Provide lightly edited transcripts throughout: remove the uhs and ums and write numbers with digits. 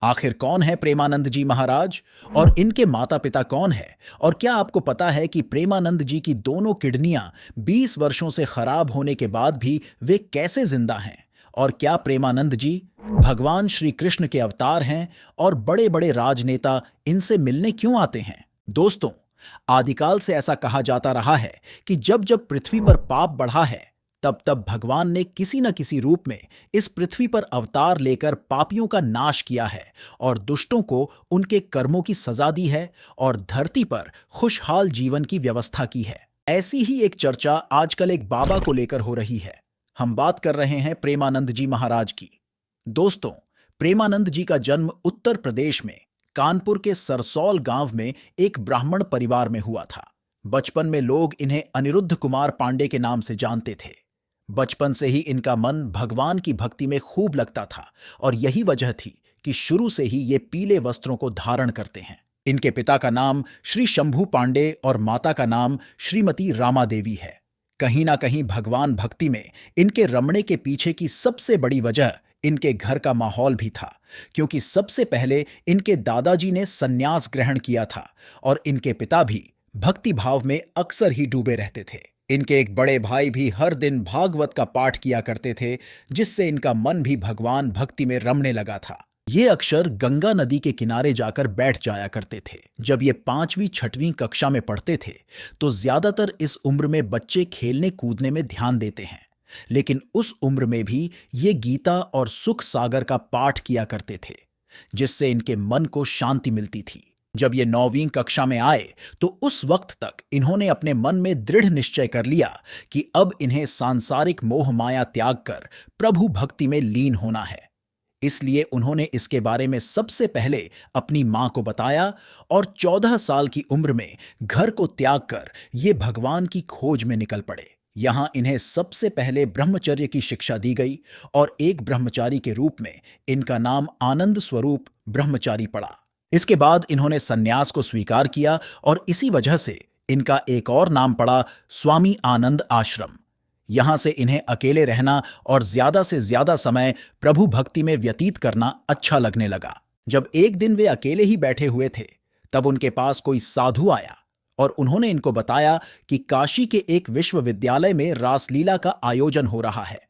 आखिर कौन है प्रेमानंद जी महाराज और इनके माता पिता कौन है? और क्या आपको पता है कि प्रेमानंद जी की दोनों किडनियां 20 वर्षों से खराब होने के बाद भी वे कैसे जिंदा हैं? और क्या प्रेमानंद जी भगवान श्री कृष्ण के अवतार हैं और बड़े बड़े राजनेता इनसे मिलने क्यों आते हैं? दोस्तों, आदिकाल से ऐसा कहा जाता रहा है कि जब जब पृथ्वी पर पाप बढ़ा है, तब तब भगवान ने किसी न किसी रूप में इस पृथ्वी पर अवतार लेकर पापियों का नाश किया है और दुष्टों को उनके कर्मों की सजा दी है और धरती पर खुशहाल जीवन की व्यवस्था की है। ऐसी ही एक चर्चा आजकल एक बाबा को लेकर हो रही है। हम बात कर रहे हैं प्रेमानंद जी महाराज की। दोस्तों, प्रेमानंद जी का जन्म उत्तर प्रदेश में कानपुर के सरसौल गांव में एक ब्राह्मण परिवार में हुआ था। बचपन में लोग इन्हें अनिरुद्ध कुमार पांडे के नाम से जानते थे। बचपन से ही इनका मन भगवान की भक्ति में खूब लगता था और यही वजह थी कि शुरू से ही ये पीले वस्त्रों को धारण करते हैं। इनके पिता का नाम श्री शंभू पांडे और माता का नाम श्रीमती रामा देवी है। कहीं ना कहीं भगवान भक्ति में इनके रमणे के पीछे की सबसे बड़ी वजह इनके घर का माहौल भी था, क्योंकि सबसे पहले इनके दादाजी ने संन्यास ग्रहण किया था और इनके पिता भी भक्ति भाव में अक्सर ही डूबे रहते थे। इनके एक बड़े भाई भी हर दिन भागवत का पाठ किया करते थे, जिससे इनका मन भी भगवान भक्ति में रमने लगा था। ये अक्सर गंगा नदी के किनारे जाकर बैठ जाया करते थे। जब ये 5वीं 6वीं कक्षा में पढ़ते थे तो ज्यादातर इस उम्र में बच्चे खेलने कूदने में ध्यान देते हैं, लेकिन उस उम्र में भी ये गीता और सुख सागर का पाठ किया करते थे, जिससे इनके मन को शांति मिलती थी। जब ये 9वीं कक्षा में आए तो उस वक्त तक इन्होंने अपने मन में दृढ़ निश्चय कर लिया कि अब इन्हें सांसारिक मोह माया त्याग कर प्रभु भक्ति में लीन होना है। इसलिए उन्होंने इसके बारे में सबसे पहले अपनी मां को बताया और 14 साल की उम्र में घर को त्याग कर ये भगवान की खोज में निकल पड़े। यहां इन्हें सबसे पहले ब्रह्मचर्य की शिक्षा दी गई और एक ब्रह्मचारी के रूप में इनका नाम आनंद स्वरूप ब्रह्मचारी पड़ा। इसके बाद इन्होंने सन्यास को स्वीकार किया और इसी वजह से इनका एक और नाम पड़ा स्वामी आनंद आश्रम। यहां से इन्हें अकेले रहना और ज्यादा से ज्यादा समय प्रभु भक्ति में व्यतीत करना अच्छा लगने लगा। जब एक दिन वे अकेले ही बैठे हुए थे, तब उनके पास कोई साधु आया और उन्होंने इनको बताया कि काशी के एक विश्वविद्यालय में रासलीला का आयोजन हो रहा है।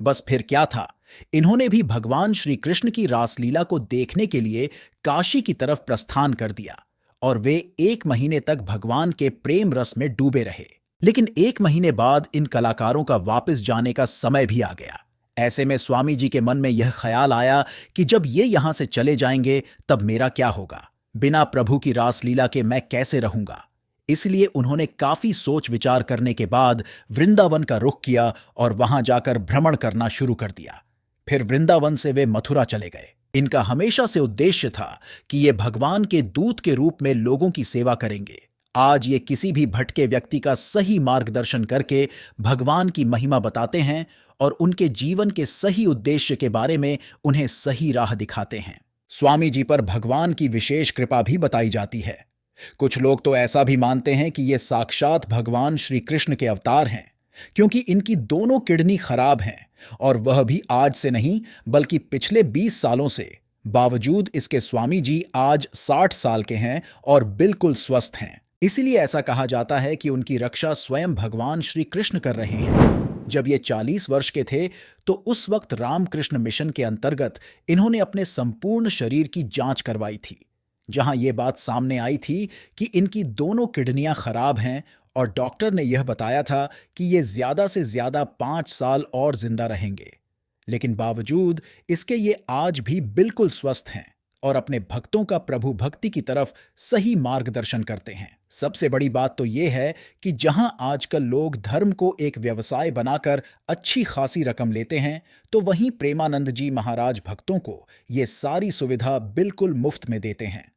बस फिर क्या था, इन्होंने भी भगवान श्री कृष्ण की रासलीला को देखने के लिए काशी की तरफ प्रस्थान कर दिया और वे 1 महीने तक भगवान के प्रेम रस में डूबे रहे। लेकिन 1 महीने बाद इन कलाकारों का वापस जाने का समय भी आ गया। ऐसे में स्वामी जी के मन में यह ख्याल आया कि जब ये यहां से चले जाएंगे तब मेरा क्या होगा? बिना प्रभु की रासलीला के मैं कैसे रहूंगा? इसलिए उन्होंने काफी सोच विचार करने के बाद वृंदावन का रुख किया और वहां जाकर भ्रमण करना शुरू कर दिया। फिर वृंदावन से वे मथुरा चले गए। इनका हमेशा से उद्देश्य था कि ये भगवान के दूत के रूप में लोगों की सेवा करेंगे। आज ये किसी भी भटके व्यक्ति का सही मार्गदर्शन करके भगवान की महिमा बताते हैं और उनके जीवन के सही उद्देश्य के बारे में उन्हें सही राह दिखाते हैं। स्वामी जी पर भगवान की विशेष कृपा भी बताई जाती है। कुछ लोग तो ऐसा भी मानते हैं कि ये साक्षात भगवान श्री कृष्ण के अवतार हैं, क्योंकि इनकी दोनों किडनी खराब हैं और वह भी आज से नहीं बल्कि पिछले 20 सालों से। बावजूद इसके स्वामी जी आज 60 साल के हैं और बिल्कुल स्वस्थ हैं। इसीलिए ऐसा कहा जाता है कि उनकी रक्षा स्वयं भगवान श्री कृष्ण कर रहे हैं। जब ये 40 वर्ष के थे तो उस वक्त रामकृष्ण मिशन के अंतर्गत इन्होंने अपने संपूर्ण शरीर की जांच करवाई थी, जहां यह बात सामने आई थी कि इनकी दोनों किडनियां खराब हैं और डॉक्टर ने यह बताया था कि ये ज्यादा से ज्यादा 5 साल और जिंदा रहेंगे। लेकिन बावजूद इसके ये आज भी बिल्कुल स्वस्थ हैं और अपने भक्तों का प्रभु भक्ति की तरफ सही मार्गदर्शन करते हैं। सबसे बड़ी बात तो यह है कि जहां आजकल लोग धर्म को एक व्यवसाय बनाकर अच्छी खासी रकम लेते हैं, तो वहीं प्रेमानंद जी महाराज भक्तों को ये सारी सुविधा बिल्कुल मुफ्त में देते हैं।